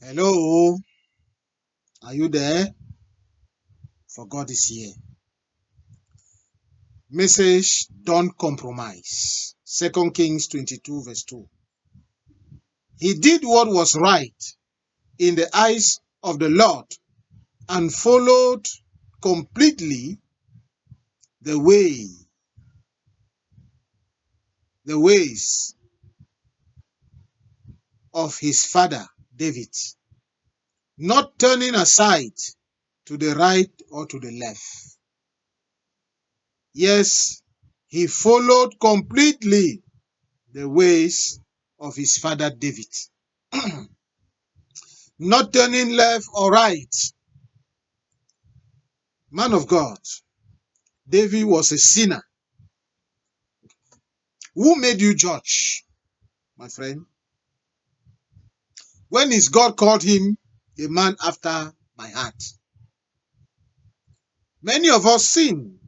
Hello, are you there? For God is here. Message, don't compromise. 2 Kings 22 verse 2. He did what was right in the eyes of the Lord and followed completely the ways of his father David, not turning aside to the right or to the left. Yes, he followed completely the ways of his father David. Not turning left or right. Man of God, David was a sinner. Who made you judge, my friend? When is God called him a man after my heart? Many of us sin.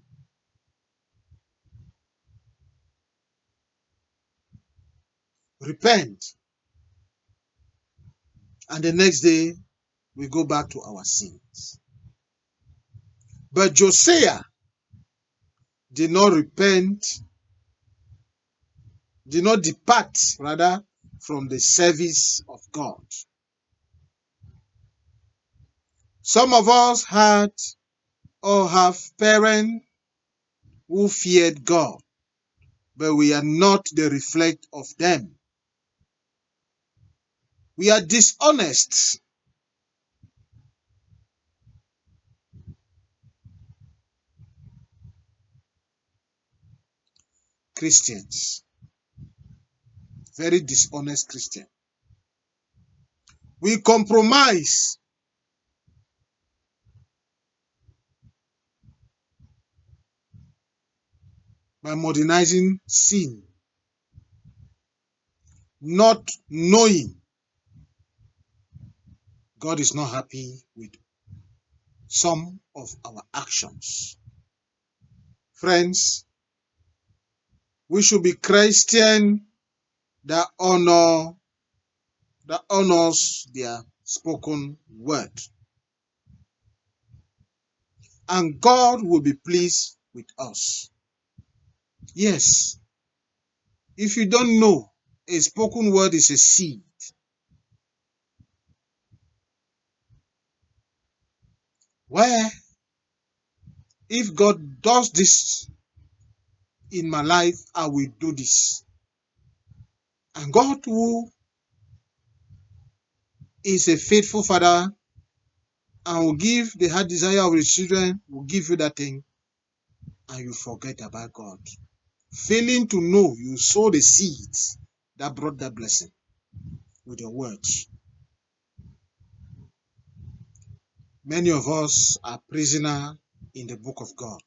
Repent, and the next day we go back to our sins. But Josiah did not repent, did not depart, rather, from the service of God. Some of us had or have parents who feared God, but we are not the reflect of them. We are dishonest. Christians, very dishonest Christians. We compromise by modernizing sin, not knowing God is not happy with some of our actions. Friends, we should be Christian that honors their spoken word. And God will be pleased with us. Yes, if you don't know, a spoken word is a seed. Where if God does this in my life, I will do this. And God, who is a faithful father and will give the heart desire of his children, will give you that thing, and you forget about God. Failing to know, you sow the seeds that brought that blessing with your words. Many of us are prisoners in the book of God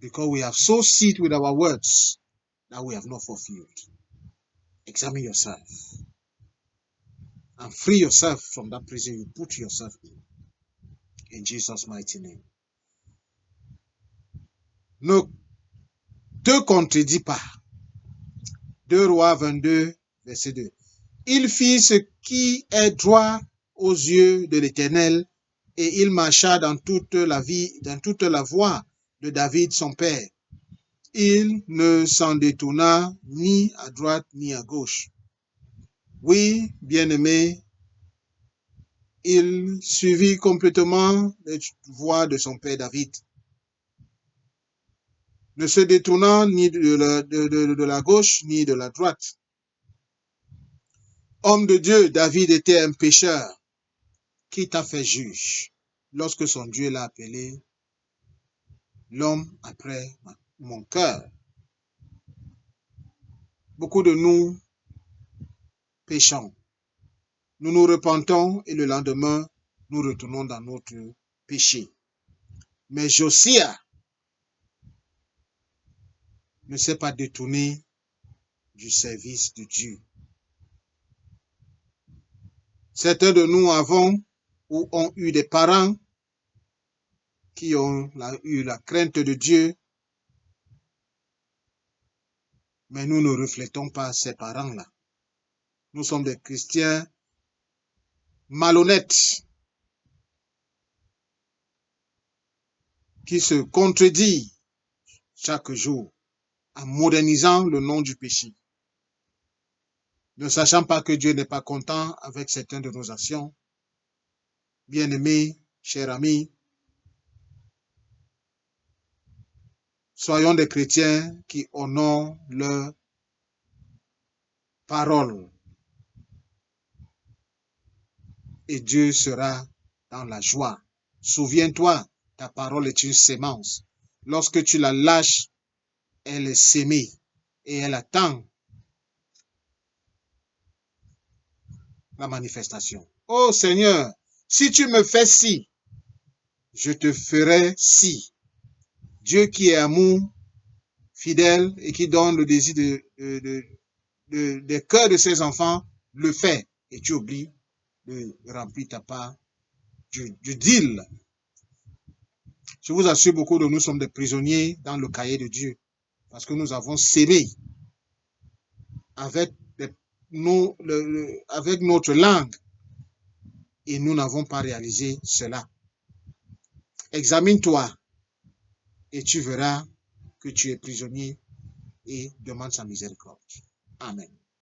because we have sowed seed with our words that we have not fulfilled. Examine yourself and free yourself from that prison you put yourself in Jesus' mighty name. Ne te contredis pas. 2 Rois 22, verset 2. Il fit ce qui est droit aux yeux de l'Éternel, et il marcha dans toute la voie de David son père. Il ne s'en détourna ni à droite ni à gauche. Oui, bien-aimé, il suivit complètement les voies de son père David, ne se détournant ni de la gauche ni de la droite. Homme de Dieu, David était un pécheur qui t'a fait juge lorsque son Dieu l'a appelé l'homme après mon cœur. Beaucoup de nous péchons. Nous nous repentons et le lendemain, nous retournons dans notre péché. Mais Josiah ne s'est pas détourné du service de Dieu. Certains de nous avons ou ont eu des parents qui ont eu la crainte de Dieu, mais nous ne reflétons pas ces parents-là. Nous sommes des chrétiens malhonnête, qui se contredit chaque jour en modernisant le nom du péché, ne sachant pas que Dieu n'est pas content avec certaines de nos actions. Bien-aimés, chers amis, soyons des chrétiens qui honorent leur parole. Et Dieu sera dans la joie. Souviens-toi, ta parole est une sémence. Lorsque tu la lâches, elle est sémée et elle attend la manifestation. Oh Seigneur, si tu me fais ci, je te ferai ci. Dieu qui est amour, fidèle et qui donne le désir des cœurs de ses enfants, le fait. Et tu oublies de remplir ta part du deal. Je vous assure, beaucoup de nous sommes des prisonniers dans le cahier de Dieu parce que nous avons sémé avec, avec notre langue et nous n'avons pas réalisé cela. Examine-toi et tu verras que tu es prisonnier et demande sa miséricorde. Amen.